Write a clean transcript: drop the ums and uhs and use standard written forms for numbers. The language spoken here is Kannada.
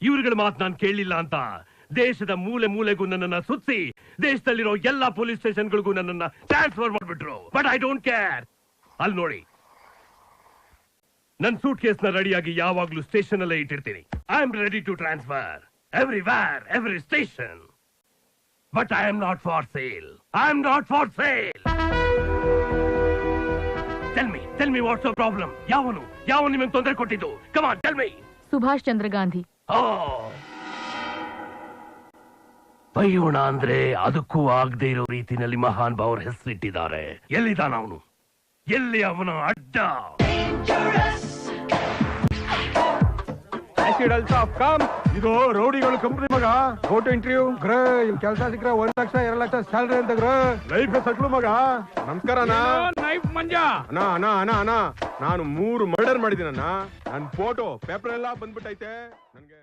ಇವ್ರುಗಳ ಮಾತು ನಾನು ಕೇಳಲಿಲ್ಲ ಅಂತ ದೇಶದ ಮೂಲೆ ಮೂಲೆಗೂ ನನ್ನನ್ನ ಸುತ್ತಿ ದೇಶದಲ್ಲಿರೋ ಎಲ್ಲಾ ಪೊಲೀಸ್ ಸ್ಟೇಷನ್ಗಳಿಗೂ ನನ್ನನ್ನ ಟ್ರಾನ್ಸ್ಫರ್ ಮಾಡ್ಬಿಟ್ರು. But I don't care. ಅಲ್ಲಿ ನೋಡಿ, ನನ್ನ ಸೂಟ್ ಕೇಸ್ ನ ರೆಡಿಯಾಗಿ ಯಾವಾಗ್ಲೂ ಸ್ಟೇಷನ್ ಅಲ್ಲೇ ಇಟ್ಟಿರ್ತೀನಿ. I am ready to transfer everywhere, every station. But I am not for sale. I am not for sale. Tell me what's the problem? ಯಾವನು ನಿಮಗೆ ತೊಂದರೆ ಕೊಟ್ಟಿದ್ದು? Come on, tell me. Subhash Chandra Gandhi. ಬೈಯೋಣ ಅಂದ್ರೆ ಅದಕ್ಕೂ ಆಗದೆ ಇರೋ ರೀತಿನಲ್ಲಿ ಮಹಾನ್ ಭಾವರ ಹೆಸರಿಟ್ಟಿದ್ದಾರೆ. ಎಲ್ಲಿದ್ದಾನ ಅವನು? ಎಲ್ಲಿ ಅವನ ಅಡ್ಡ? ಇದು ರೌಡಿಗಳು ಕಂಪ್ನಿ ಮಗ. ಫೋಟೋ ಇಂಟರ್ವ್ಯೂ ಗ್ರಹ. ಇಲ್ಲಿ ಕೆಲಸ ಸಿಕ್ಕರೆ 1 ಲಕ್ಷ 2 ಲಕ್ಷ ಸ್ಯಾಲರಿ ಅಂತ ಗ್ರಹ. ಲೈಫ್ ಸಕ್ಲು ಮಗ. ನಮಸ್ಕಾರ ಅಣ್ಣ. ನಾನು 3 ಮರ್ಡರ್ ಮಾಡಿದ್ದೀನಣ್ಣ. ನನ್ನ ಫೋಟೋ ಪೇಪರ್ ಎಲ್ಲ ಬಂದ್ಬಿಟ್ಟೈತೆ. ನನ್ಗೆ